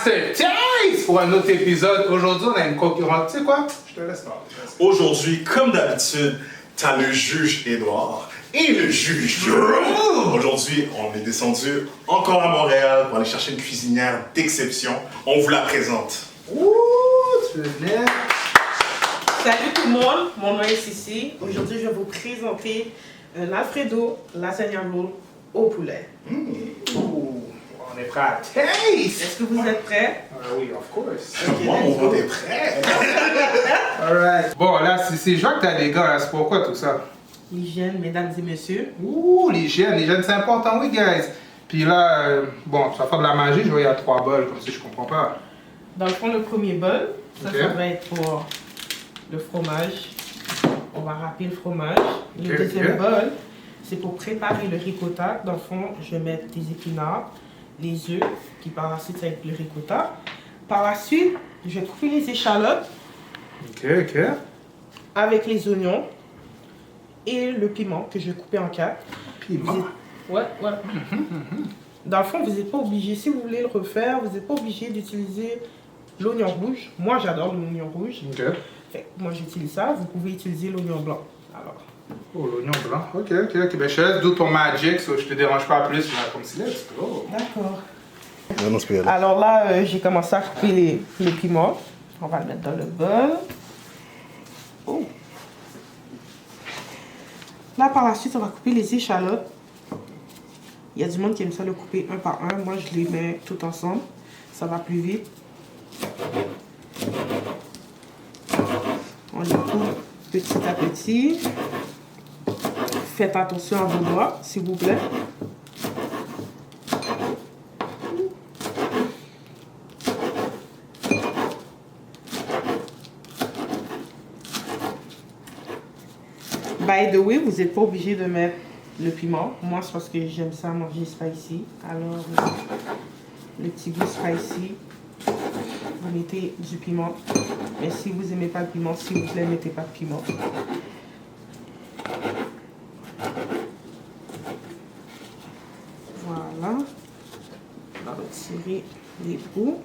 Master Taste pour un autre épisode. Aujourd'hui, on a une concurrente. Tu sais quoi? Je te laisse parler. Aujourd'hui, comme d'habitude, t'as le juge Édouard et le juge Jerome. Aujourd'hui, on est descendu encore à Montréal pour aller chercher une cuisinière d'exception. On vous la présente. Ouh, tu veux bien? Salut tout le monde, mon nom est Sissi. Aujourd'hui, je vais vous présenter un Alfredo lasagna roll au poulet. Ouh, on est prêt à taste. Est-ce que vous êtes prêts? Oui, of course. Ok, Moi, let's mon go. vote est prêt. Alright. Bon, là, c'est je vois que t'as des gars, là. C'est pourquoi tout ça? L'hygiène, mesdames et messieurs. Ouh, l'hygiène, c'est important, oui, guys. Puis là, bon, tu vas faire de la magie, je vois, il y a 3 bols, comme si je comprends pas. Dans le fond, le premier bol, ça, Ok. ça va être pour le fromage. On va râper le fromage. Le Ok, deuxième ok. bol, c'est pour préparer le ricotta. Dans le fond, je vais mettre des épinards, les œufs, qui par la suite, ça va être le ricotta. Par la suite, je vais couper les échalotes Ok. avec les oignons et le piment que je vais couper en 4. Piment. Ouais. Dans le fond, vous n'êtes pas obligé, si vous voulez le refaire, vous n'êtes pas obligé d'utiliser l'oignon rouge. Moi, j'adore l'oignon rouge. Ok. Fait que moi, j'utilise ça. Vous pouvez utiliser l'oignon blanc. Alors, Oh, l'oignon blanc. Ok. Ben, je te laisse do ton magic, so je te dérange pas plus, mais comme si let's go. d'accord. Non, c'est pas grave. Alors là, j'ai commencé à couper le piment. On va le mettre dans le bol. Oh. Là, par la suite, on va couper les échalotes. Il y a du monde qui aime ça le couper un par un. Moi, je les mets tout ensemble. Ça va plus vite. On les coupe petit à petit. Faites attention à vos doigts, s'il vous plaît. By the way, vous n'êtes pas obligé de mettre le piment. Moi, c'est parce que j'aime ça manger spicy. Alors, le petit goût spicy, vous mettez du piment. Mais si vous n'aimez pas le piment, s'il vous plaît, mettez pas de piment. Voilà. On va retirer les bouts.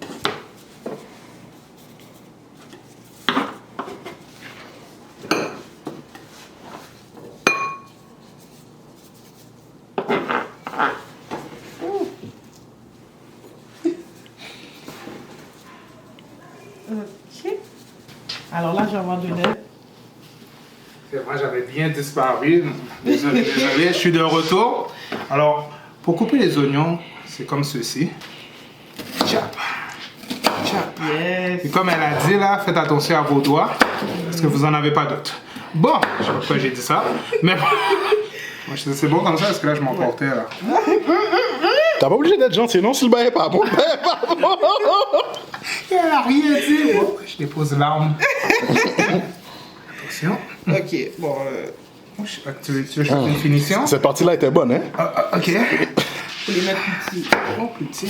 Ok. Alors là, je vais avoir de l'aide. C'est vrai, j'avais bien disparu. Désolé, je suis de retour. Alors, pour couper les oignons, c'est comme ceci. Chap. Yes. Et comme elle a dit là, faites attention à vos doigts, parce que vous en avez pas d'autres. Bon, je sais pas pourquoi j'ai dit ça, mais bon. Moi, je dis, c'est bon comme ça, parce que là, je m'emportais là. T'as pas obligé d'être gentil, non, s'il baille pas bon. Elle a rien dit. Bon, je dépose l'arme. Attention. Ok, bon. Tu veux chercher une finition? Cette partie-là était bonne, hein? Ok. Faut les mettre petits. Oh, petit.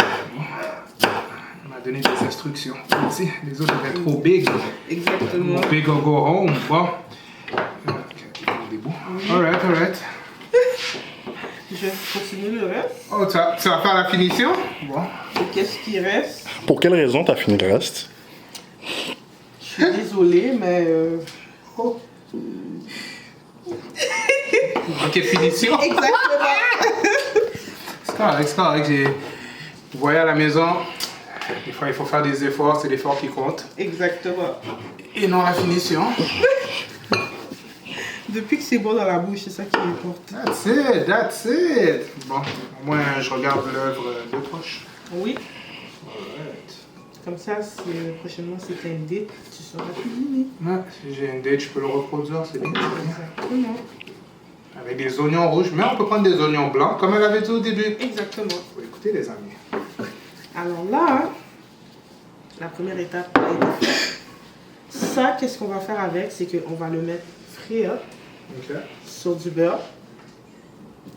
On m'a donné des instructions. Petit. Les autres étaient trop big. Exactement. Big or go home. Bon. Des bouts. Alright. Je vais continuer le reste. Oh, tu vas faire la finition? Bon. Et qu'est-ce qui reste? Pour quelle raison t'as fini le reste? Je suis désolée, mais. Oh. Ok, finition. Exactement. C'est correct. Vous voyez à la maison, des fois il faut faire des efforts, c'est l'effort qui compte. Exactement. Et non la finition. Depuis que c'est bon dans la bouche, c'est ça qui importe. That's it. Bon, au moins je regarde l'œuvre de proche. Oui. Alright. Comme ça, prochainement, si tu as une date, tu sauras cuisiner. Ouais, si j'ai une date, je peux le reproduire, c'est bien. Exactement. Avec des oignons rouges, mais on peut prendre des oignons blancs, comme elle avait dit au début. Exactement. Faut écouter les amis. Alors là, la première étape a été faite. Ça, qu'est-ce qu'on va faire avec? C'est qu'on va le mettre frire Ok. sur du beurre.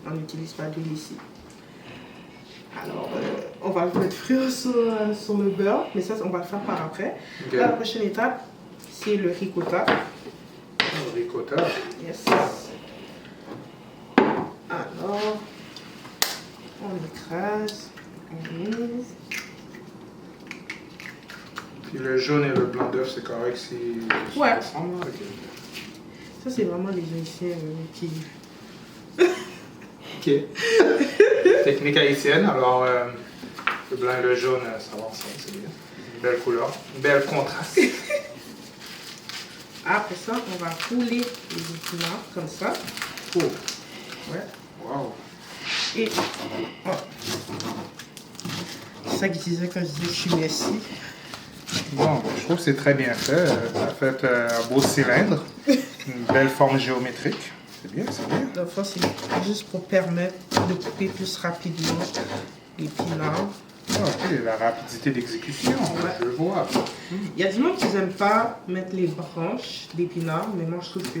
On n'utilise pas d'huile ici. Alors, on va le mettre frire sur le beurre, mais ça, on va le faire par après. Ok. Là, la prochaine étape, c'est le ricotta. Oh, ricotta. Yes. Alors, on écrase, on mise. Puis le jaune et le blanc d'œuf, c'est correct si Ouais. ensemble. Là? Ok. Ça, c'est vraiment les Haïtiens qui... Ok. Technique haïtienne. Alors, le blanc et le jaune, ça va ensemble, c'est bien. Une belle couleur, une belle contraste. Après ça, on va rouler les épinards comme ça. Oh, Ouais. wow. Et... oh. C'est ça que je disais quand je disais que je suis Messi. Bon, je trouve que c'est très bien fait. Ça fait un beau cylindre, une belle forme géométrique. C'est bien, c'est bien. Donc, ça, c'est juste pour permettre de couper plus rapidement l'épinard. Ah, ok, la rapidité d'exécution, Ouais. je vois. Il y a du monde qui n'aime pas mettre les branches d'épinards, mais moi, je trouve que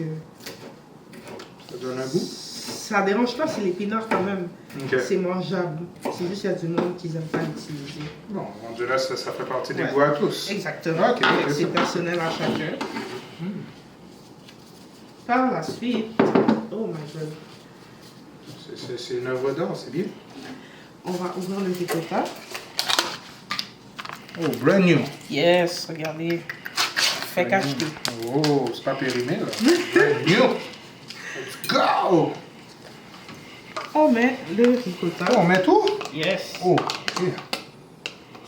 Ça donne un goût. ça dérange pas, c'est l'épinard quand même. Ok. C'est mangeable. C'est juste qu'il y a du monde qui n'aime pas l'utiliser. Bon, on dirait que ça fait partie des Ouais. goûts à tous. Exactement. Ok, ok, C'est c'est bon. personnel à chacun. Par la suite, oh my god, C'est une œuvre d'art, c'est bien. on va ouvrir le ricotta. Oh, brand new. Yes, regardez. Fait qu'acheter. Oh, c'est pas périmé là. Brand new. Let's go. On met le ricotta. Oh, on met tout? Yes. Oh, ok.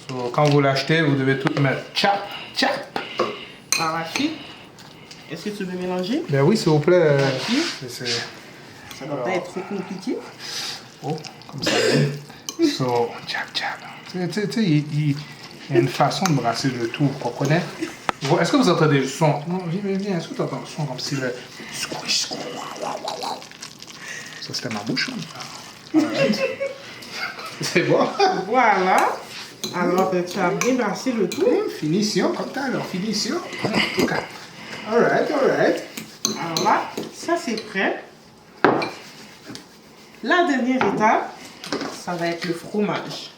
So, quand vous l'achetez, vous devez tout mettre. Chap, chap. Par la suite, est-ce que tu veux mélanger? Ben oui, s'il vous plaît. Ça doit pas être trop compliqué. Oh, comme ça. So, chap, chap. Tu sais, il y a une façon de brasser le tout, vous comprenez? Est-ce que vous entendez le son? Non, viens. Est-ce que tu entends le son comme si le... Squish, squish. Ça, c'était ma bouche. Hein? Alright. C'est bon. Voilà. Alors, tu as bien brassé le tout. Finition, comme t'as alors, finition. En tout cas. Alright. Alors là, ça c'est prêt. La dernière étape, ça va être le fromage.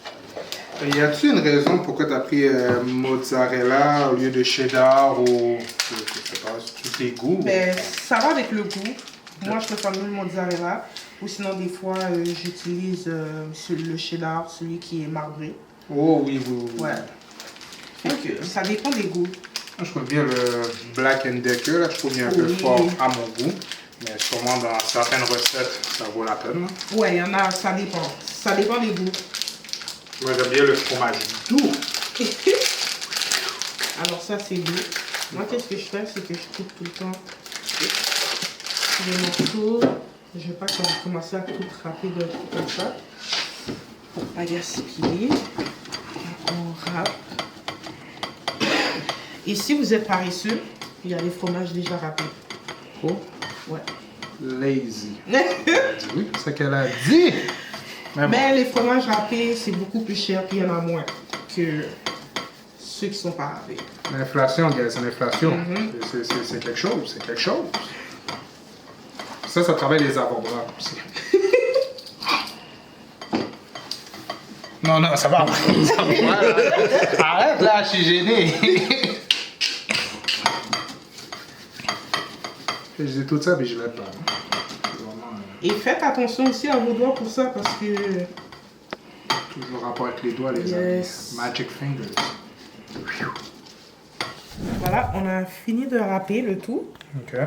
Y a-t-il une raison pourquoi tu as pris mozzarella au lieu de cheddar ou je sais pas, tous tes goûts? Ben, ça va avec le goût. Moi, je préfère mieux le mozzarella. Ou sinon, des fois, j'utilise le cheddar, celui qui est marbré. Oh oui. Ouais. Donc, ça dépend des goûts. Moi, je trouve bien le Black & Decker, là, je trouve bien un peu Oui. fort à mon goût. Mais sûrement dans certaines recettes, ça vaut la peine. Là. Ouais, il y en a, ça dépend. Ça dépend des goûts. Moi, j'aime bien le fromage doux. Alors, ça, c'est doux. Moi, qu'est-ce que je fais? C'est que je coupe tout le temps les morceaux. Je ne vais pas commencer à tout râper de tout comme ça. Pour pas gaspiller. On râpe. Et si vous êtes paresseux, il y a les fromages déjà râpés. Oh, Ouais. lazy. Oui, c'est ce qu'elle a dit. Mais bon. Mais les fromages râpés, c'est beaucoup plus cher, puis il y en a moins que ceux qui sont pas râpés. L'inflation, gars, c'est l'inflation. Mhm. C'est quelque chose, c'est quelque chose. Ça travaille les avant-bras aussi. Non, ça va. Ça va. Arrête là, je suis gêné. Je dis tout ça, mais je l'aime pas. C'est vraiment Et faites attention aussi à vos doigts pour ça, parce que toujours rapport avec les doigts, les Yes. amis. Magic fingers. voilà, on a fini de râper le tout. Ok.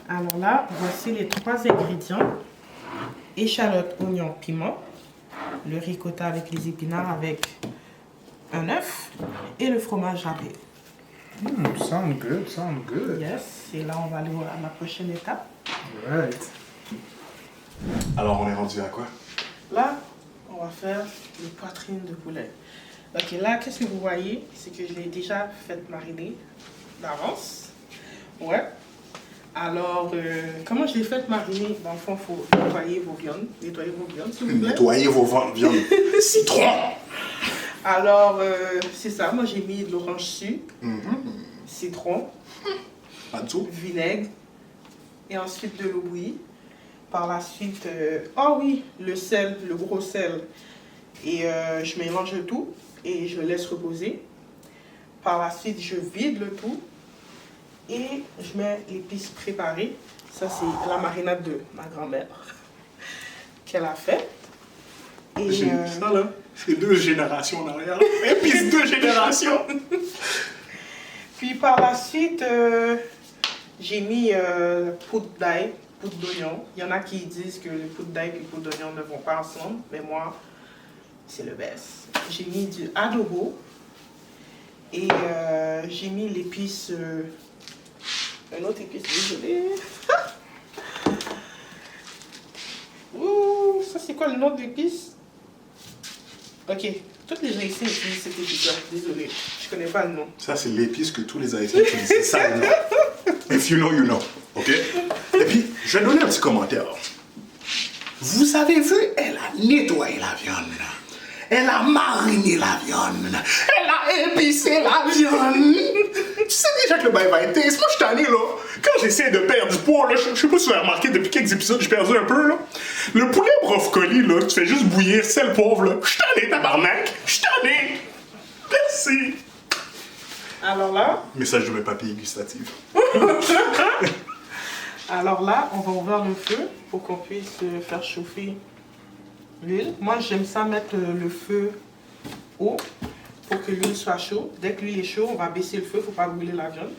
Alors là, voici les 3 ingrédients. Échalote, oignon, piment. Le ricotta avec les épinards avec un œuf. Et le fromage râpé. Sound good, sound good. Yes, et là on va aller à la prochaine étape. Right. Alors, on est rendu à quoi? Là, on va faire les poitrines de poulet. Ok, là, qu'est-ce que vous voyez? C'est que je l'ai déjà fait mariner d'avance. Ouais. Alors, comment je l'ai fait mariner? Dans le fond, il faut nettoyer vos viandes. Nettoyer vos viandes, s'il vous plaît. Nettoyez vos viandes. Citron! Alors, c'est ça. Moi, j'ai mis de l'orange sucre, citron, Pas de tout. vinaigre et ensuite de l'eau bouillie. Par la suite, oh oui, le sel, le gros sel. Et je mélange le tout et je laisse reposer. Par la suite, je vide le tout et je mets l'épice préparée. Ça, c'est la marinade de ma grand-mère qu'elle a faite. Et Ça, là, C'est 2 générations en arrière. Épice 2 générations. Puis par la suite, j'ai mis poudre d'ail, poudre d'oignon. Il y en a qui disent que le poudre d'ail et le poudre d'oignon ne vont pas ensemble, mais moi, c'est le best. J'ai mis du adobo et j'ai mis l'épice, un autre épice, désolé. Ouh, ça c'est quoi le nom de l'épice? Ok, toutes les Haïtiens utilisent cette épice-là, désolé, je connais pas le nom. Ça, c'est l'épice que tous les Haïtiens utilisent. C'est ça, le nom. If you know, you know. OK? Et puis, je vais donner un petit commentaire. Vous avez vu, elle a nettoyé la viande. Elle a mariné la viande. Elle a épicé la viande. Tu sais déjà que le bail va être taste. Moi, je suis tanné, là. Quand j'essaie de perdre du poids, là, je sais pas si vous avez remarqué, depuis quelques épisodes, j'ai perdu un peu, là. Le poulet brocoli, là, tu fais juste bouillir, sel, poivre, là. Je suis tanné, tabarnak. Je suis tanné. Merci. Alors là, Message de mes papilles gustatives. alors là, on va ouvrir le feu pour qu'on puisse faire chauffer l'huile. Moi, j'aime ça mettre le feu haut pour que l'huile soit chaude. Dès que l'huile est chaude, on va baisser le feu pour ne pas brûler la viande.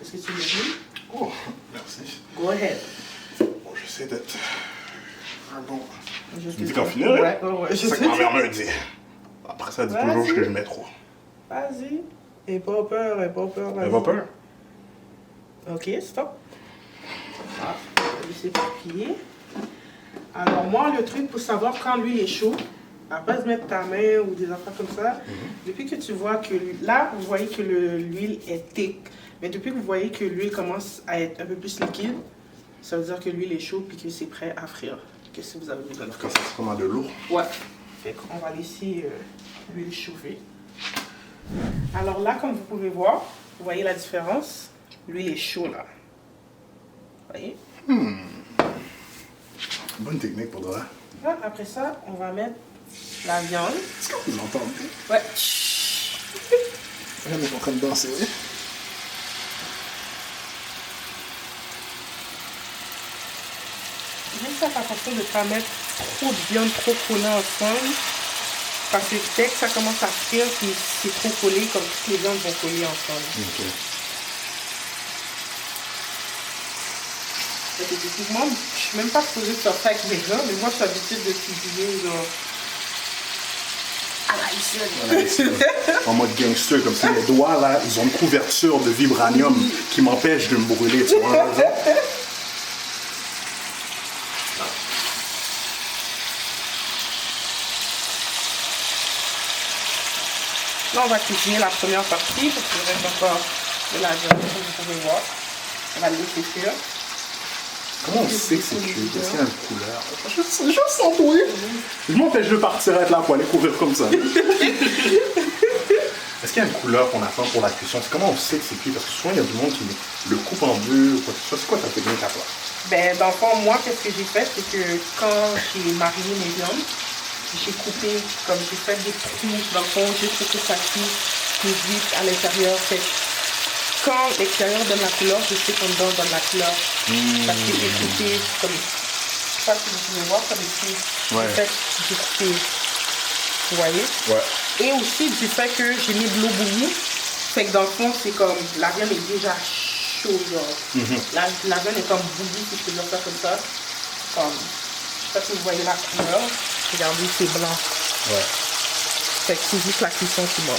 Est-ce que tu me dis? Oh, merci. Go ahead. Bon, j'essaie d'être un bon. Je Tu me dis qu'en finir, hein? Ouais, ouais, je C'est ça que sais. ma mère me dit. Après ça, elle dit toujours Vas-y. que je mets trop. Vas-y. Aie pas peur, aie pas peur. Elle va peur? Ok, stop. Ah, on va laisser papiller. Alors moi, le truc pour savoir quand l'huile est chaude, après de mettre ta main ou des affaires comme ça, depuis que tu vois que là, vous voyez que l'huile est thick, mais depuis que vous voyez que l'huile commence à être un peu plus liquide, ça veut dire que l'huile est chaude et que c'est prêt à frire. Qu'est-ce que vous avez besoin de Quand faire? ça se comme de l'eau. Ouais. Fait qu'on va laisser l'huile chauffer. Alors là, comme vous pouvez voir, vous voyez la différence? L'huile est chaude là. Vous voyez? Bonne technique pour toi. Là, après ça, on va mettre la viande. Est-ce que vous entendez? Ouais. Elle est en train de danser. Juste faire attention de ne pas mettre trop de viande trop collée ensemble. Parce que dès que ça commence à frire, puis c'est trop collé, comme toutes les viandes vont coller ensemble. Ok. Effectivement, je suis même pas supposée de faire ça avec mes gars, mais moi, je suis habituée de cuisiner genre à la haïtienne. En mode gangster, comme ça. Mes doigts, là, ils ont une couverture de vibranium qui m'empêche de me brûler, tu vois. Là, on va cuisiner la première partie parce qu'il reste encore de la viande, comme vous pouvez voir. On va le laisser cuire. Comment on sait que c'est cuit? Est-ce qu'il y a une couleur? Je sens tout. Je m'empêche de partir avec la poêle et couvrir comme ça. Est-ce qu'il y a une couleur qu'on attend pour la cuisson? Comment on sait que c'est cuit? Parce que souvent, il y a du monde qui le coupe en deux ou quoi que ce soit. C'est quoi ta technique à toi? Ben, dans le fond, moi, qu'est-ce que j'ai fait, c'est que quand j'ai mariné mes viandes, j'ai coupé, comme j'ai fait des trous, dans le fond, juste pour que ça cuise plus vite à l'intérieur. Fait quand l'extérieur donne la couleur, je sais qu'en dedans donne la couleur. Parce que j'ai coupé, comme, je sais pas si vous pouvez voir, comme ici. Ouais. En fait, j'ai coupé, vous voyez? Ouais. Et aussi du fait que j'ai mis de l'eau bouillie, fait que dans le fond, c'est comme, la viande est déjà chaude, genre. La viande est comme bouillie, si je peux dire ça comme ça. Comme, je sais pas si vous voyez la couleur. Regardez, c'est blanc. Ouais. Fait que c'est juste la cuisson qui manque.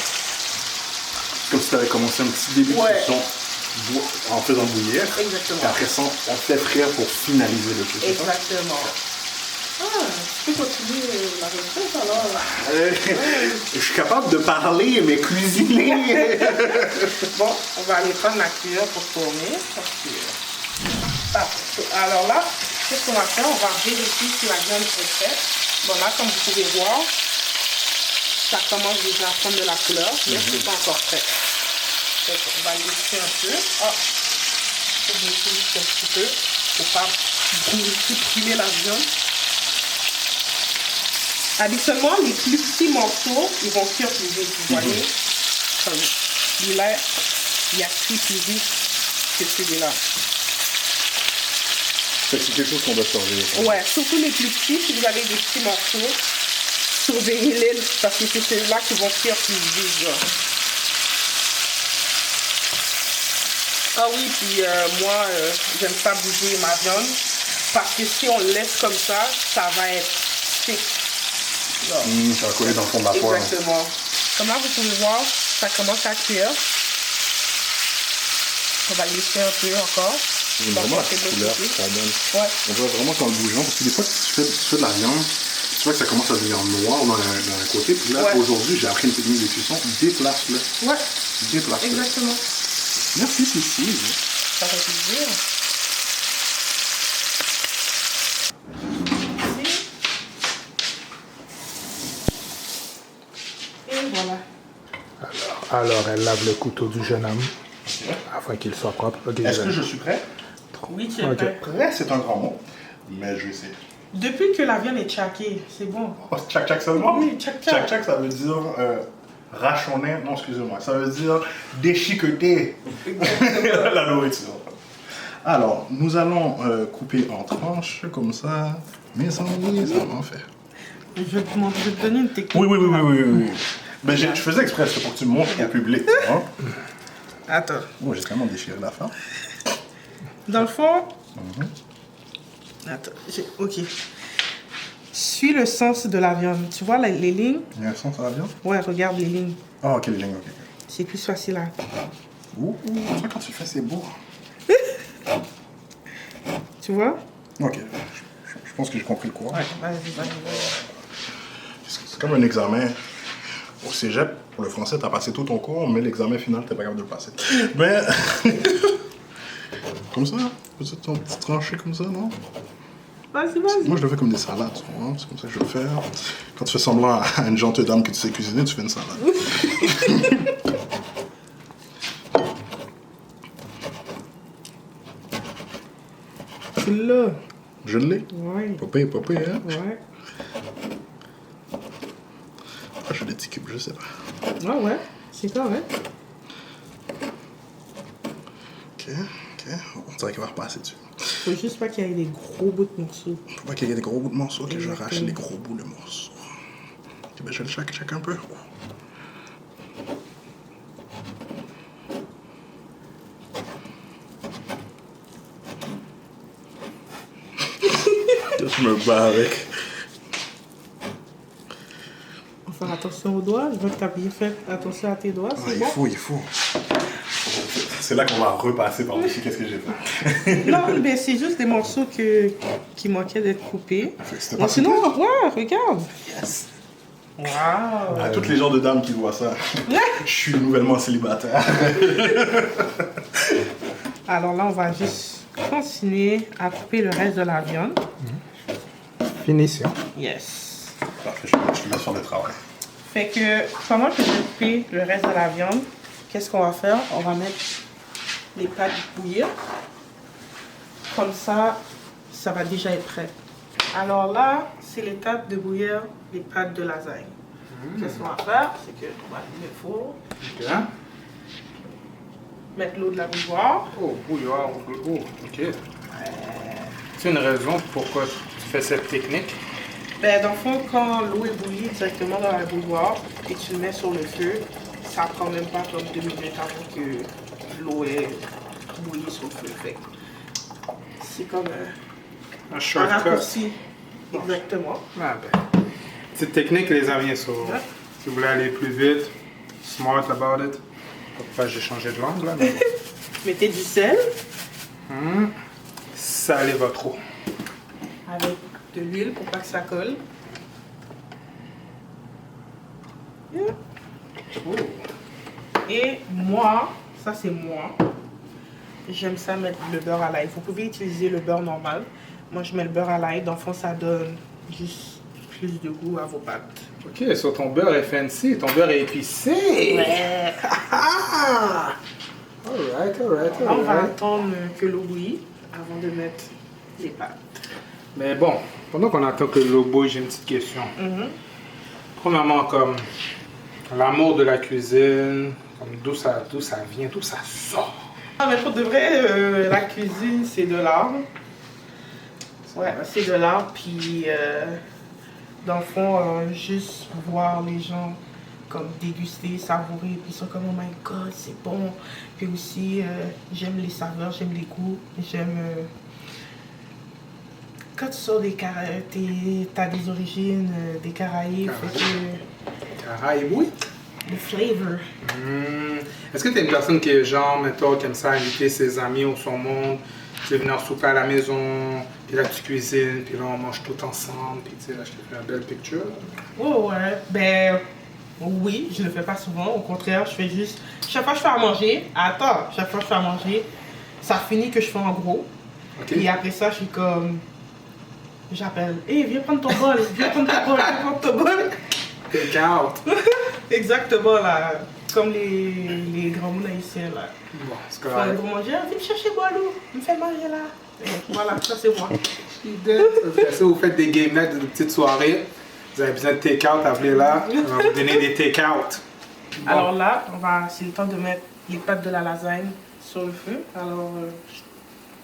Comme si tu avais commencé un petit début de Ouais. cuisson en faisant bouillir. Exactement. Et après ça, on fait frire pour finaliser le tout. Exactement. Ah, tu peux continuer la recette alors. Je suis capable de parler, mais cuisiner. Bon, on va aller prendre la cuillère pour tourner. Parce que... Parfait. Alors là, qu'est-ce qu'on va faire? On va vérifier si la viande est faite. Bon, là, comme vous pouvez voir, ça commence déjà à prendre de la couleur, mais c'est pas encore prêt. Donc, on va laisser un peu. Ah, je vais laisser juste un petit peu pour pas brûler la viande. Habituellement, les plus petits morceaux, ils vont cuire plus vite, vous voyez. Comme celui-là, il a cuit plus vite que celui-là. C'est quelque chose qu'on doit surveiller. Ouais, surtout les plus petits, si vous avez des petits morceaux, surveiller-les parce que c'est ceux-là qui vont cuire plus vite. Genre. Ah oui, puis moi, j'aime pas bouger ma viande parce que si on le laisse comme ça va être sec. Ça va coller dans le fond de la poêle. Exactement. Comme là, vous pouvez voir, ça commence à cuire. On va laisser un peu encore. Vraiment la couleur que ça donne. Ouais. On voit vraiment qu'en le bougeant, parce que des fois, tu fais de la viande, tu vois que ça commence à devenir noir dans un côté. Puis là, aujourd'hui, j'ai appris une technique de cuisson. Déplace-le. Ouais. Déplace-le. Exactement. Merci, Cécile. Ça fait plaisir. Ici. Et voilà. Alors, elle lave le couteau du jeune homme afin qu'il soit propre. Okay, Est-ce que je suis prêt? Oui, tu es Ok. prêt. Prêt, c'est un grand mot. Mais je vais essayer. Depuis que la viande est tchaquée, c'est bon. Oh, tchac-tchac seulement? Oui, tchac-tchac. Tchac-tchac, ça veut dire rachonner. Non, excusez-moi. Ça veut dire déchiqueter la nourriture. Alors, nous allons couper en tranches comme ça. Mes amis, ça va en faire. Je vais te donner une technique. Oui. Ben, je faisais exprès, c'est pour que tu me montres au public. Hein? Attends. Oh, j'ai tellement déchiré la fin. Dans le fond... Attends, ok. Suis le sens de la viande. Tu vois les lignes? Il y a un sens à la viande? Ouais, regarde les lignes. Ah, ok, les lignes, ok. C'est plus facile à... Ouh, ça, quand tu fais, c'est beau. Tu vois? Ok, je pense que j'ai compris le cours. Ouais, vas-y. C'est comme un examen au cégep. Pour le français, tu as passé tout ton cours, mais l'examen final, tu n'es pas capable de le passer. Mais. Comme ça, peut-être ton petit tranché comme ça, non? Vas-y. Moi, je le fais comme des salades, tu vois. C'est comme ça que je le fais. Quand tu fais semblant à une gentille dame que tu sais cuisiner, tu fais une salade. Tu l'as. Je l'ai. Ouais. Popé, hein? Ouais. Ah, j'ai des petits cubes, je sais pas. Ouais. C'est correct. Ok. On dirait qu'il va repasser dessus. Faut juste pas qu'il y ait des gros bouts de morceaux. Faut pas qu'il y ait des gros bouts de morceaux, que Exactement. j'arrache les gros bouts de morceaux. Ok, ben je le check un peu. Je me bats avec. Faut faire attention aux doigts. Je vois que t'as bien fait attention à tes doigts, Ah, c'est il bon? faut. C'est là qu'on va repasser par-dessus qu'est-ce que j'ai fait. Non, mais c'est juste des morceaux qui manquaient d'être coupés. C'était Non, pas sinon, super. ouais, regarde. Yes. Waouh. À toutes les genres de dames qui voient ça, je suis nouvellement célibataire. Alors là, on va juste continuer à couper le reste de la viande. Finition. Yes. Parfait, je te laisse faire le travail. Fait que pendant que je vais couper le reste de la viande, qu'est-ce qu'on va faire? On va mettre les pâtes bouillir. Comme ça, ça va déjà être prêt. Alors là, c'est l'étape de bouillir les pâtes de lasagne. Qu'est-ce qu'on va faire? C'est qu'on va allumer le four, Ok. mettre l'eau de la bouilloire. Oh, bouilloire. Oh, ok. C'est une raison pourquoi tu fais cette technique? Ben, dans le fond, quand l'eau est bouillie directement dans la bouilloire et tu le mets sur le feu, ça prend même pas comme 2 minutes avant que l'eau est bouillie sur le feu. Fait que c'est comme Un un shortcut. raccourci. Exactement. Ah ben. Petite technique, les amis, so, Ouais. si vous voulez aller plus vite, smart about it. Pourquoi j'ai changé de langue là? Mais bon. Mettez du sel Salez votre eau. avec de l'huile pour pas que ça colle. Yeah. Oh. Et moi, ça c'est moi, j'aime ça mettre le beurre à l'ail. Vous pouvez utiliser le beurre normal. Moi je mets le beurre à l'ail, dans le fond ça donne juste plus de goût à vos pâtes. Ok, so ton beurre est fancy, ton beurre est épicé. Ouais. Ah! Alright. Là, on va attendre que l'eau bouillit avant de mettre les pâtes. Mais bon, pendant qu'on attend que l'eau bouille, j'ai une petite question. Premièrement, comme l'amour de la cuisine, comme d'où ça vient, d'où ça sort. Ah, mais pour de vrai, la cuisine, c'est de l'art. Ouais, c'est de l'art. Puis, dans le fond, juste voir les gens comme déguster, savourer, puis ils sont comme oh my god, c'est bon. Puis aussi, j'aime les saveurs, j'aime les goûts, j'aime. Quand tu sors des t'as des origines des Caraïbes, fait que. Caraïbes, oui. Le flavor. Est-ce que tu es une personne qui est genre, mettons, qui aime ça inviter ses amis au son monde, tu veux venir souper à la maison, puis là tu cuisines, puis là on mange tout ensemble, puis tu sais, là je te fais une belle picture. Oh ouais, ben oui, je le fais pas souvent, au contraire, je fais juste, chaque fois que je fais à manger, chaque fois que je fais à manger, ça finit que je fais en gros, Okay. et après ça je suis comme, j'appelle, hey, viens prendre ton bol, viens prendre ton bol, viens prendre ton bol. Take out. Exactement là, comme les grands mots haïtiens là. Bon, c'est Quand correct. ils vont manger, viens me chercher Boilou, me fais manger là. Et voilà, ça c'est moi. Après ça, vous faites des game nights, des petites soirées. Vous avez besoin de take-out, appelez là. On va vous donner des take-out. Bon. Alors là, c'est le temps de mettre les pâtes de la lasagne sur le feu. Alors,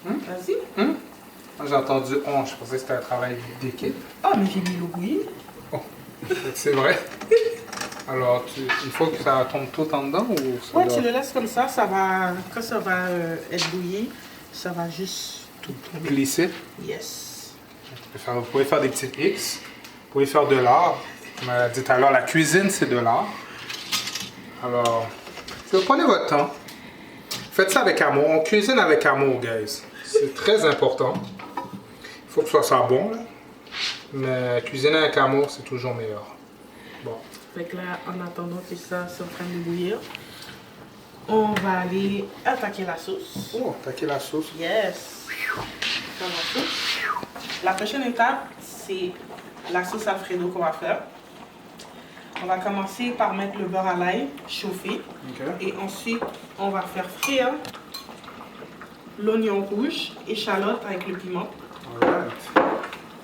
vas-y. Moi, j'ai entendu on, je pensais que c'était un travail d'équipe. Oh, mais j'ai mis l'eau bouillie. C'est vrai. Alors, il faut que ça tombe tout en dedans ou ça Ouais, doit tu le laisses comme ça, quand ça va être bouilli, ça va juste tout tomber. glisser? Yes. Vous pouvez faire des petits X. Vous pouvez faire de l'art. Comme elle a dit tout à l'heure, la cuisine, c'est de l'art. Alors, si vous prenez votre temps, faites ça avec amour. On cuisine avec amour, guys. C'est très important. Il faut que ce soit bon, là. Mais cuisiner avec amour, c'est toujours meilleur. Bon. Fait que là, en attendant que ça soit en train de bouillir, on va aller attaquer la sauce. Oh, attaquer la sauce. Yes. Dans la sauce. La prochaine étape, c'est la sauce Alfredo qu'on va faire. On va commencer par mettre le beurre à l'ail chauffer. OK. Et ensuite, on va faire frire l'oignon rouge, échalote avec le piment. Alright.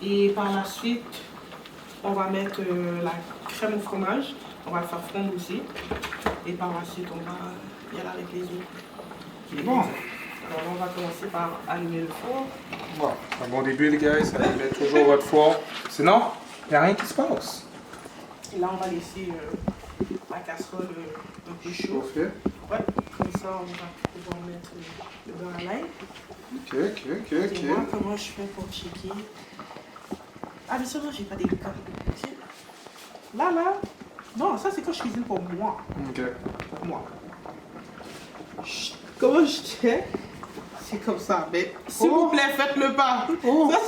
Et par la suite, on va mettre la crème au fromage. On va le faire fondre aussi. Et par la suite, on va y aller avec les autres. Bon. Alors là, on va commencer par allumer le four. Bon, c'est un bon début, les gars. Ça met toujours votre four. Sinon, il n'y a rien qui se passe. Et là, on va laisser la casserole un peu chaud. Chauffer. Ouais, comme ça, on va pouvoir mettre le beurre à l'ail. Ok. Et moi, comment je fais pour checker? Ah, mais ça, non, j'ai pas des cas. Là. Non, ça, c'est quand je cuisine pour moi. Ok. Moi. Comment je check? C'est comme ça. Mais s'il vous plaît, faites-le pas. Oh. Ça,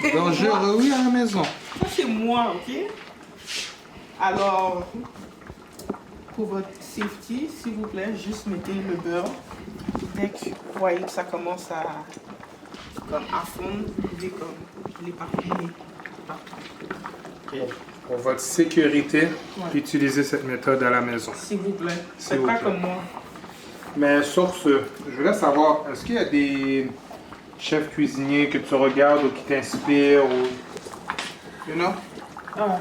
c'est Dangereux, moi. oui, à la maison. Ça, c'est moi, ok? Alors, pour votre safety, s'il vous plaît, juste mettez le beurre. Dès que vous voyez que ça commence à fondre, vous pouvez comme l'éparpiller partout. Ok? Pour votre sécurité, utilisez cette méthode à la maison. S'il vous plaît, S'il faites vous pas plaît. comme moi. Mais sur ce, je voulais savoir, est-ce qu'il y a des chefs cuisiniers que tu regardes ou qui t'inspirent ou... You know? Ah,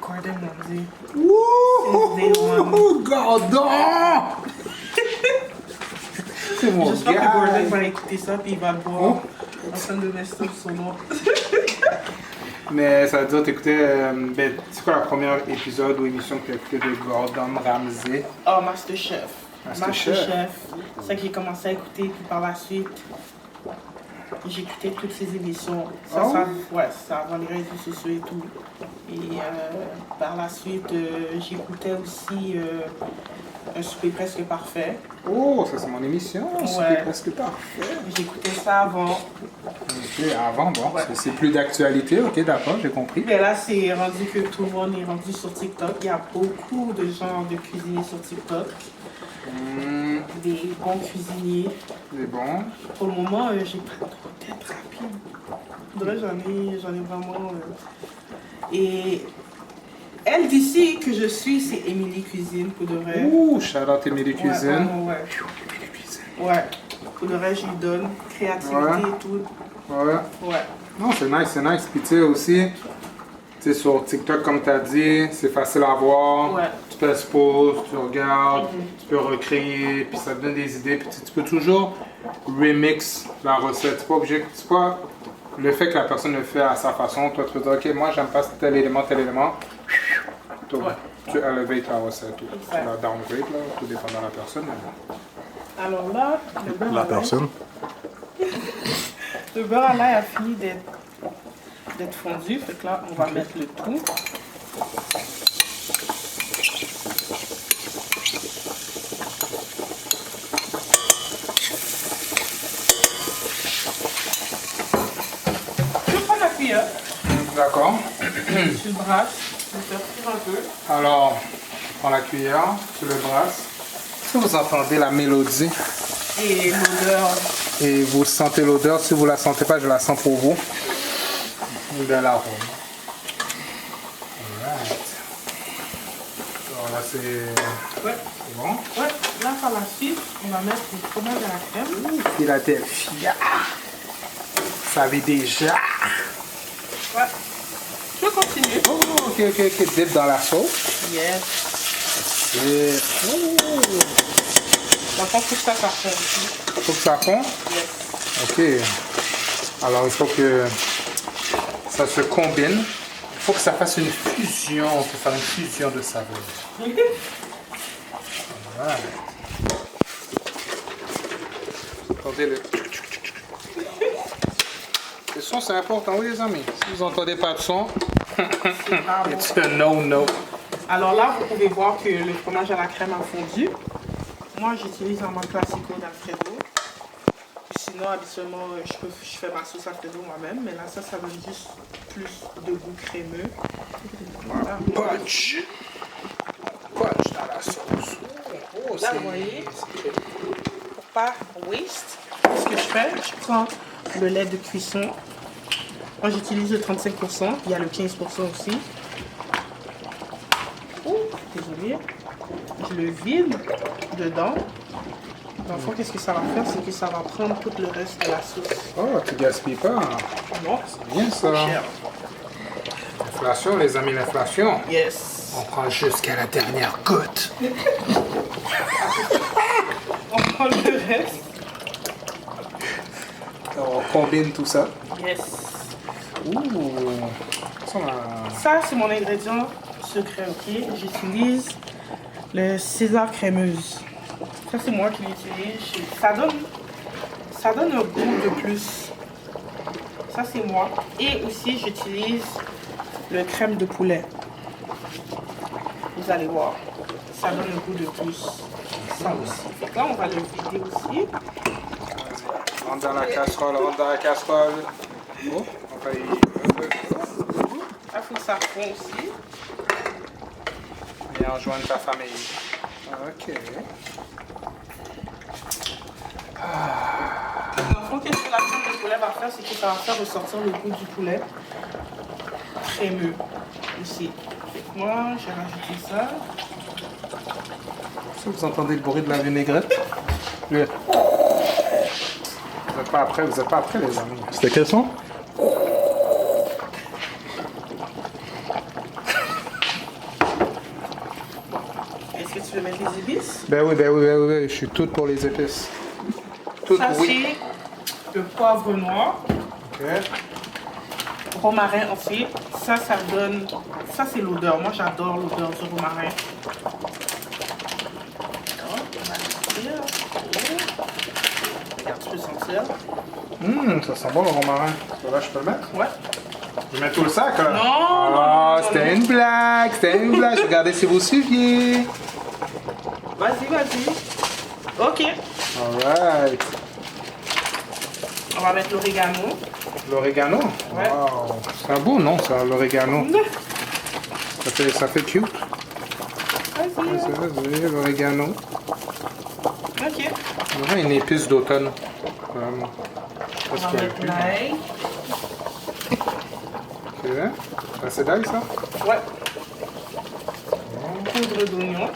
Gordon Ramsay. Wouh! Gordon! C'est mon J'espère que gars! Gordon va écouter ça puis il va le voir en train de mettre son nom. Mais ça veut dire, t'écoutais... c'est quoi la première épisode ou émission que t'as écouté de Gordon Ramsay? Oh, Masterchef. Masterchef. C'est ça que j'ai commencé à écouter, puis par la suite, j'écoutais toutes ces émissions. Ça avant les réseaux sociaux et tout. Et par la suite, j'écoutais aussi Un souper presque parfait. Oh, ça c'est mon émission, c'était presque parfait. J'écoutais ça avant. Ok, avant, bon, Ouais. c'est plus d'actualité, ok, d'accord, j'ai compris. Mais là, c'est rendu que tout le monde est rendu sur TikTok. Il y a beaucoup de gens de cuisiniers sur TikTok. Des bons cuisiniers. C'est bon. Pour le moment, j'ai pas trop de tête rapide. Faudrait, j'en ai vraiment. Et elle d'ici que je suis, c'est Émilie Cuisine, pour de vrai. Ouh, shout out Emily Ouais, Cuisine. vraiment, ouais. Emily Cuisine. Ouais. Pour de vrai, je lui donne créativité Ouais. et tout. Ouais. Ouais. Non, c'est nice, c'est nice. Puis tu sais aussi, tu sais, sur TikTok, comme tu as dit, c'est facile à voir. Ouais. Tu peux pause, tu regardes, tu peux recréer, puis ça te donne des idées. Puis tu peux toujours remix la recette. C'est pas obligé, c'est pas le fait que la personne le fait à sa façon, toi tu te dis, ok, moi j'aime pas tel élément, toi, Ouais. tu elevates la recette, tu Exact. la downgrade, là, tout dépend de la personne. Mais bon. Alors là, le beurre La à l'ail- personne. Le beurre à l'ail a fini d'être fondu. Fait que là, on va mettre le tout. Je prends la cuillère. D'accord. Tu le brasses. Tu le fais frire un peu. Alors, tu prends la cuillère, tu le brasses. Est-ce que vous entendez la mélodie Et l'odeur. et vous sentez l'odeur? Si vous la sentez pas, je la sens pour vous. De l'arôme. Alright. Alors là, c'est Ouais. bon. Ouais. Là, par la suite, on va mettre le fromage à la crème. Philadelphia. Ça avait déjà. Ouais. Je peux continuer. Oh, ok. Dip dans la sauce. Yes. Et Maintenant, tout ça, ça fond aussi. faut que ça fond. Yes. Ok. Alors il faut que ça se combine. Il faut que ça fasse une fusion. On peut faire une fusion de saveurs. Voilà. Entendez le. Le son c'est important, oui les amis. Si vous n'entendez pas de son, C'est pas bon. it's a no-no. Alors là, vous pouvez voir que le fromage à la crème a fondu. Moi, j'utilise un mode classico d'Alfredo. Sinon, habituellement, je fais ma sauce Alfredo moi-même. Mais là, ça donne juste plus de goût crémeux. Voilà. Punch. Punch dans la sauce. Oh, Là, vous voyez, pour pas waste, ce que je fais, je prends le lait de cuisson. Moi, j'utilise le 35%. Il y a le 15% aussi. Oh, désolé. Je le vide dedans. Dans le fond, qu'est-ce que ça va faire? C'est que ça va prendre tout le reste de la sauce. Oh, tu gaspilles pas. Non, Bien ça. cher. L'inflation, les amis, l'inflation. Yes. On prend jusqu'à la dernière goutte. On prend le reste. On combine tout ça. Yes. Ouh. Ça, on Ça, c'est mon ingrédient secret, ok? J'utilise le César crémeuse. Ça, c'est moi qui l'utilise. Ça donne un goût de plus. Ça, c'est moi. Et aussi, j'utilise le crème de poulet. Vous allez voir. Ça donne un goût de plus. Ça aussi. Fait que là, on va le vider aussi. rentre dans la casserole, Oh, on va y... Là, il faut que ça fond aussi. Viens rejoindre ta famille. Ok. Dans le fond, qu'est-ce que la crème de poulet va faire, c'est que ça va faire ressortir le goût du poulet crémeux aussi. Fait que moi, j'ai rajouté ça. Si vous entendez le bruit de la vinaigrette, vous n'êtes pas après, les amis. C'était quel son? Est-ce que tu veux mettre les épices? Ben oui, je suis toute pour les épices. Toute, Ça, oui. c'est le poivre noir, Ok. romarin aussi. Ça donne... Ça, c'est l'odeur. Moi, j'adore l'odeur du romarin. On va le sentir. Regarde, tu peux sentir. Ça sent bon le romarin. Ça va, je peux le mettre? Ouais. Je mets tout le sac là? Non, Ah, non, c'était non. une blague, Regardez si vous suiviez. Vas-y. Ok. Alright. On va mettre l'orégano. L'orégano? Ouais. Wow. C'est un beau nom ça, l'orégano. Ça fait cute. Vas-y. Vas-y, l'orégano. Ok. On dirait une épice d'automne. On va mettre l'ail. Ok. C'est d'ail ça? Ouais. Poudre d'oignon.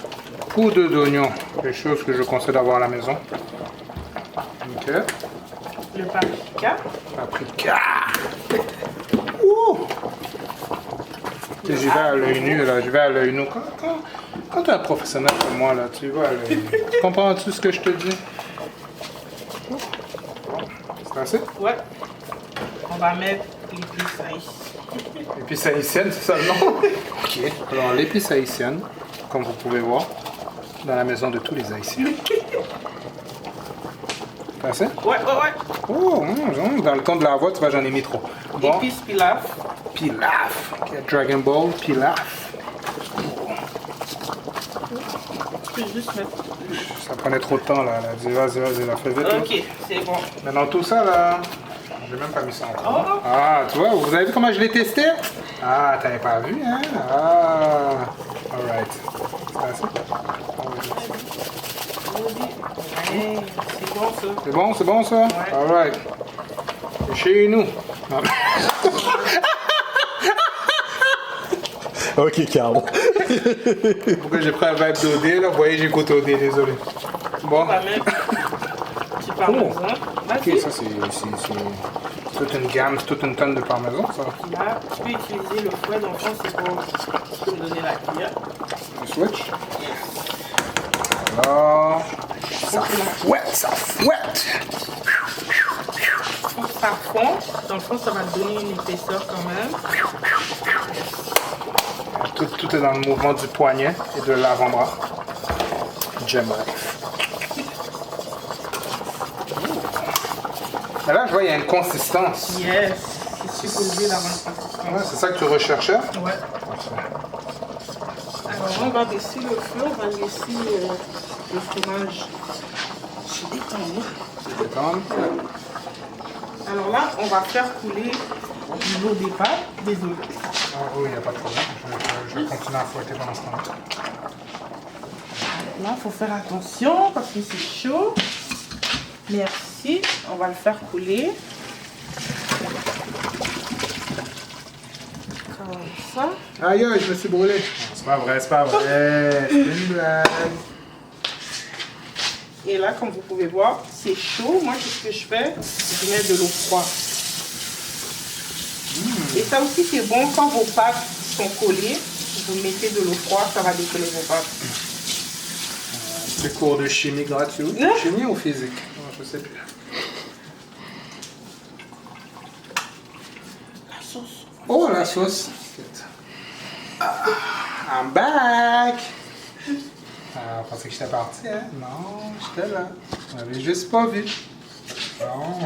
Poudre d'oignon. Quelque chose que je conseille d'avoir à la maison. Ok. Le paprika. Paprika. Ouh! J'y vais à l'œil nu, là. Quand tu es un professionnel comme moi, là, tu vas à l'œil nu. Tu comprends-tu ce que je te dis? C'est assez? Ouais. On va mettre l'épice haïtienne. L'épice haïtienne, c'est ça le nom? Ok. Alors, l'épice haïtienne, comme vous pouvez voir, dans la maison de tous les Haïtiens. Passé? Ouais. Oh, dans le temps de la voix, tu vois, j'en ai mis trop. Bon. Épice pilaf. Pilaf. Ok, Dragon Ball, pilaf. Je peux juste mettre. Ça prenait trop de temps, là. Vas-y, la fais vite. là. Ok, c'est bon. Maintenant, tout ça, là, j'ai même pas mis ça en Oh. Ah, tu vois, vous avez vu comment je l'ai testé? Ah, t'avais pas vu, hein? Ah, alright. C'est assez? Ouais, c'est bon ça. C'est bon, ça? Ouais. Alright. C'est chez nous. Non. Ok, Carl. Pourquoi j'ai pris un vibe d'OD, là? Vous voyez, j'écoute OD, désolé. Bon. On va mettre un petit parmesan. Ok, ça, c'est toute une gamme, c'est toute une tonne de parmesan, ça. Là, tu peux utiliser le fouet, dans le fond, c'est pour me donner la cuillère. Le switch. Alors, ça fouette. Ça fond. Dans le fond, ça va te donner une épaisseur quand même. Tout est dans le mouvement du poignet et de l'avant-bras. J'aime. Mais là, je vois, il y a une consistance. Yes, c'est supposé la bonne consistance. Ouais, c'est ça que tu recherchais? Ouais. Parfait. Alors, on va baisser le feu, on va laisser le fromage se détendre. Détendre. Alors là, on va faire couler l'eau des pâtes. Désolé. Ah oui, il n'y a pas de problème. Je vais continuer à fouetter pendant ce temps-là. Là, il faut faire attention parce que c'est chaud. Merci. On va le faire couler. Comme ça. Aïe, aïe, je me suis brûlé. C'est pas vrai. C'est une blague. Et là, comme vous pouvez voir, c'est chaud. Moi, qu'est-ce que je fais? Je mets de l'eau froide. Et ça aussi, c'est bon quand vos pâtes sont collées. Vous mettez de l'eau froide, ça va décoller vos pâtes. C'est cours de chimie gratuit. Chimie ou physique? Je sais plus. La sauce. Oh, la sauce. I'm back. Ah, on pensait que j'étais parti, hein? Non, j'étais là. On m'avait juste pas vu. Bon.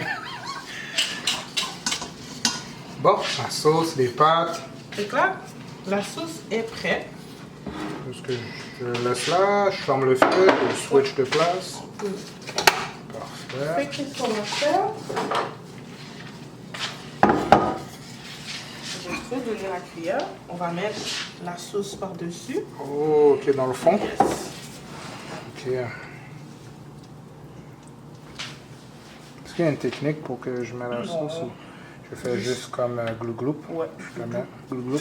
Bon, la sauce, les pâtes. Et là, la sauce est prête. Est-ce que je laisse là? Je ferme le feu, je switch de place. Parfait. Qu'est-ce qu'on va faire? Je vais trop donner la cuillère. On va mettre la sauce par-dessus. Oh, ok, dans le fond. Yes. Ok. Est-ce qu'il y a une technique pour que je mette la Non. sauce? Ou je fais juste comme glou-gloup. Ouais. Je la mets glou-gloup.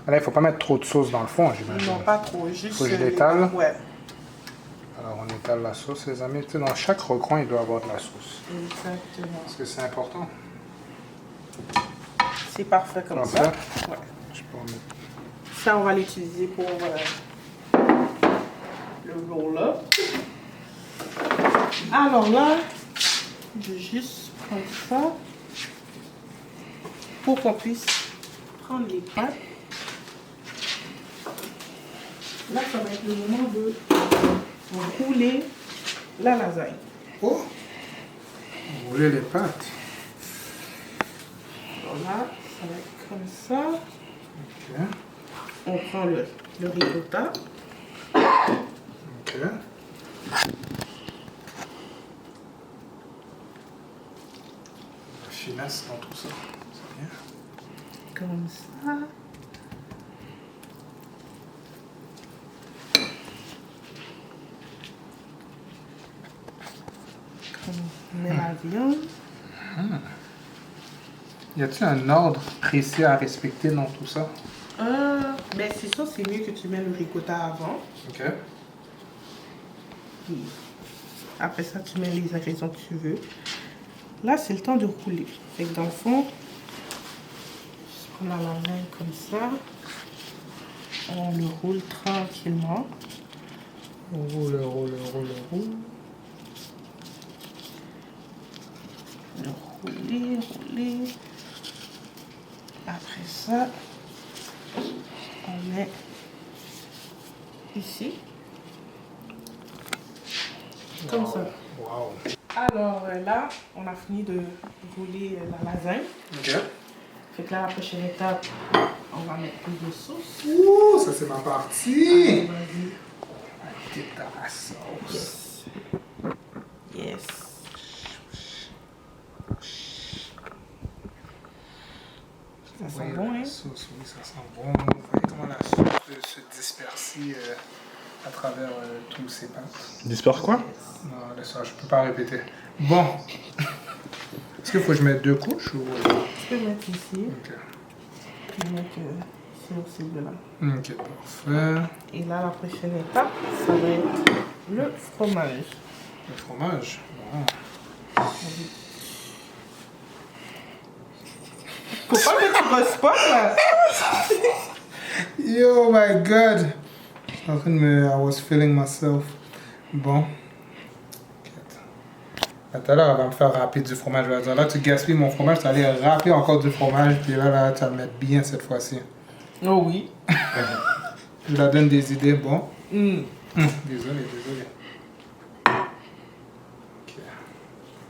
Là, il ne faut pas mettre trop de sauce dans le fond, j'imagine. Non, pas trop. Juste. Faut que je l'étale? Ouais. Alors, on étale la sauce, les amis. Tu sais, dans chaque recoin, il doit y avoir de la sauce. Exactement. Parce que c'est important. C'est parfait comme Parfait. ça. Ouais. Je peux en mettre. Ça, on va l'utiliser pour le roll-up. Alors là, je vais juste prendre ça pour qu'on puisse prendre les pâtes. Là, ça va être le moment de rouler la lasagne. Oh! Rouler les pâtes. Alors là, ça va être comme ça. Ok. On prend le ricotta. Ok. La finesse dans tout ça. C'est bien. Comme ça. On met la viande. Y a-t-il un ordre précis à respecter dans tout ça? Ben c'est ça, c'est mieux que tu mets le ricotta avant. Ok. Puis après ça, tu mets les ingrédients que tu veux. Là, c'est le temps de rouler. Fait que dans le fond, on a la main comme ça. On le roule tranquillement. Roule. On le rouler, rouler. Après ça, on met ici. Comme ça. Wow. Alors là, on a fini de rouler la lasagne. Ok. Fait que là, la prochaine étape, on va mettre plus de sauce. Ouh, ça c'est ma partie. Vas-y. T'es à la sauce. Yes. Yes. Ça sent Oui, bon, la hein? sauce, oui, ça sent bon. Vous voyez comment la sauce peut se disperser à travers tous ces pâtes. Disperse quoi? Non, laisse ça, je peux pas répéter. Bon. Est-ce qu'il faut que je mette 2 couches ou... Tu peux mettre ici, Ok. puis mettre sur ces deux-là. Ok, parfait. Et là, la prochaine étape, ça va être le fromage. Le fromage. Bon. Vas-y. Faut pas que tu restes pas, là. Yo, my God. Je suis en train de me... I was feeling myself. Bon. Tout à l'heure, elle va me faire râper du fromage. Elle va dire, là, tu gaspilles mon fromage, tu vas aller râper encore du fromage. Puis là, tu vas le mettre bien cette fois-ci. Oh oui. Je la donne des idées. Bon. Mm. Désolé. Ok.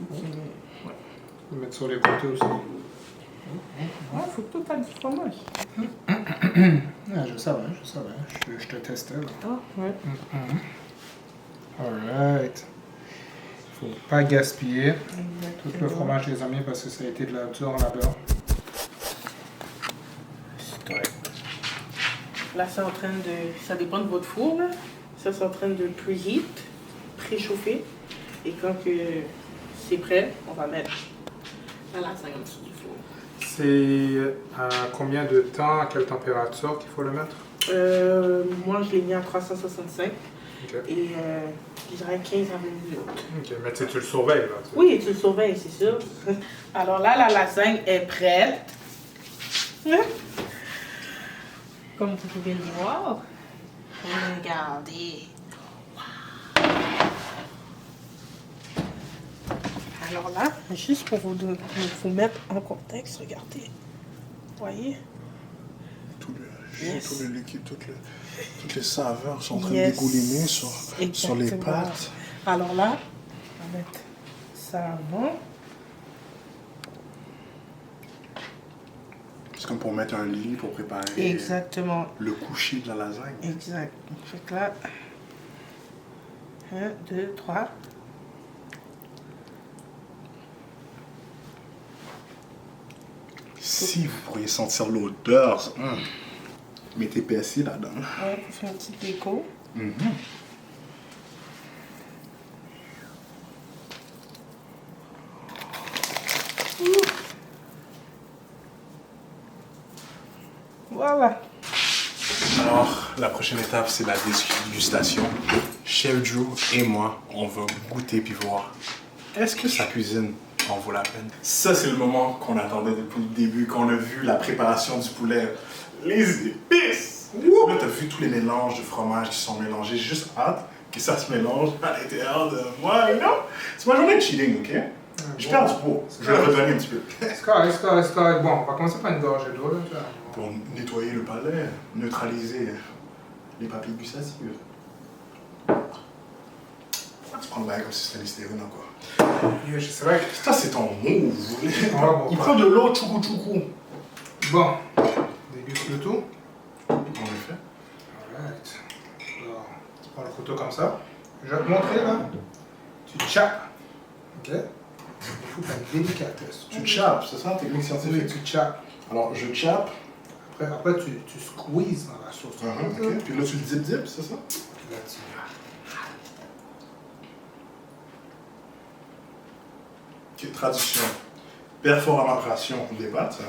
Ouais. Je vais mettre sur les côtés aussi. Ouais, faut que tu aies du fromage. Ah, je savais. Je te testais, là. Ah, ouais. Alright. Faut pas gaspiller. Tout le Exactement. fromage, les amis, parce que ça a été de la dure labeur. C'est correct. Là, c'est en train de... Ça dépend de votre four, là. Ça, c'est en train de préheat, préchauffer. Et quand que c'est prêt, on va mettre la lasagne en dessous du four. C'est à combien de temps, à quelle température qu'il faut le mettre? Moi, je l'ai mis à 365 Ok. et je dirais 15 à 20 minutes. Ok, mais tu le surveilles, là. Oui, tu le surveilles, c'est sûr. Alors là, la lasagne est prête. Comme vous pouvez le voir. Regardez. Alors là, juste pour vous mettre en contexte, regardez. Vous voyez? Tout le Yes. tout le liquide, toutes les saveurs sont en train Yes. de dégouliner sur les Exactement. pâtes. Alors là, on va mettre ça avant. C'est comme pour mettre un lit pour préparer Exactement. le coucher de la lasagne. Exact. Fait que là, 1, 2, 3. Si vous pourriez sentir l'odeur, mettez PSI là-dedans. Ouais, pour faire un petit écho. Voilà. Alors, la prochaine étape, c'est la dégustation. Chef Joe et moi, on va goûter puis voir. Est-ce que sa cuisine en vaut la peine? Ça, c'est le moment qu'on attendait depuis le début, qu'on a vu la préparation du poulet. Les épices! Là, t'as vu tous les mélanges de fromage qui sont mélangés. J'ai juste hâte que ça se mélange à l'intérieur de moi. Et non, c'est ma journée de cheating, OK? Je perds du poids. Je vais le redonner un petit peu. C'est correct. Bon, on va commencer par une gorgée d'eau, là. Pour nettoyer le palais, neutraliser les papilles gustatives. Pourquoi tu prends le bail comme si c'était une stérine ou quoi? C'est vrai que... Ça, c'est ton move. bon, Il prend de l'eau, tchoukou. Bon, déguste le tout. En effet. Alright. Alors, tu prends le couteau comme ça. Je vais te montrer, là. Tu chapes. OK? Il faut de la délicatesse. Tu chapes, c'est ça, technique Oui, scientifique? tu chapes. Alors, je chape. Après tu squeezes dans la sauce. Ok. Puis là, tu le dip, c'est ça? Là, tu... Ok, traduction. Perforation des pâtes.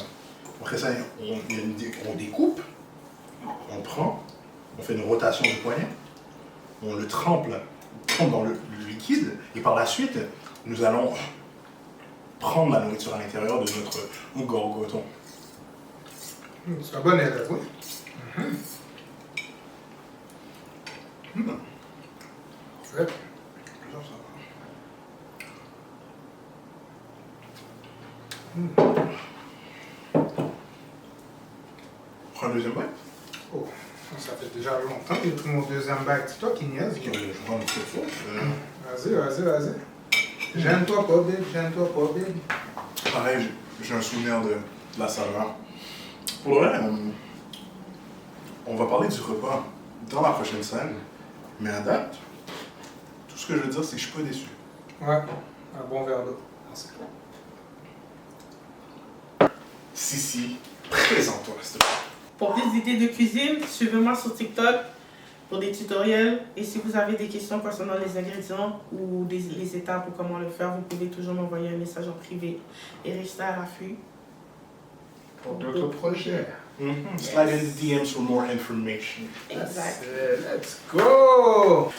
Après ça, on découpe. On prend. On fait une rotation du poignet. On le trempe dans le liquide. Et par la suite, nous allons prendre la nourriture à l'intérieur de notre gorgoton. C'est la bonne élève, oui. Parfait. Prends un deuxième bite. Oh, ça fait déjà longtemps que j'ai pris mon deuxième bite. C'est toi qui niaises. Je prends une petite fois. Vas-y. Gêne-toi pas, babe. Pareil, j'ai un souvenir de la saveur. Pour le vrai, on va parler du repas dans la prochaine scène. Mais à date, tout ce que je veux dire, c'est que je suis pas déçu. Ouais, un bon verre d'eau. Merci. Si, présente-toi, s'il te plaît. Pour plus d'idées de cuisine, suivez-moi sur TikTok pour des tutoriels. Et si vous avez des questions concernant les ingrédients ou les étapes ou comment le faire, vous pouvez toujours m'envoyer un message en privé et rester à l'affût. Pour d'autres projets. Slide in the DMs for more information. Exact. Let's go!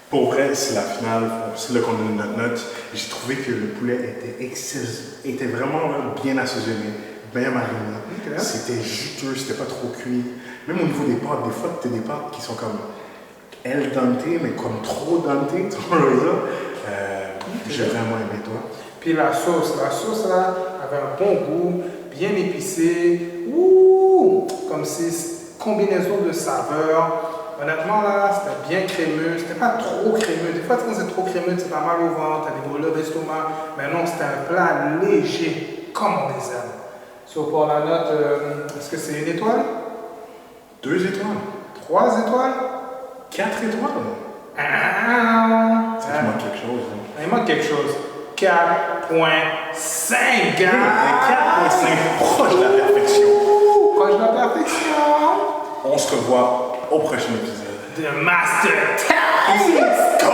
Pour vrai, c'est la finale, c'est là qu'on donne notre note. J'ai trouvé que le poulet était vraiment bien assaisonné, bien mariné. Okay. C'était juteux, c'était pas trop cuit. Même au niveau des pâtes, des fois, tu as des pâtes qui sont comme el dente, mais comme trop dente, tu vois ça. J'ai vraiment aimé toi. Puis la sauce là, avait un bon goût, bien épicé. Ouh! Comme si combinaison de saveurs. Honnêtement, là, c'était bien crémeux. C'était pas trop crémeux. Des fois, quand c'est trop crémeux, tu as mal au ventre, tu as des brûlures d'estomac. Mais non, c'était un plat léger, comme on les aime. So, pour la note, est-ce que c'est 1 étoile? 2 étoiles. 3 étoiles? 4 étoiles. Ah! Ça te manque quelque chose. Hein. Il manque quelque chose. 4.5, gars! 4.5, proche de la perfection. Proche de la perfection! On se revoit au prochain épisode. The Master Time! Let's go!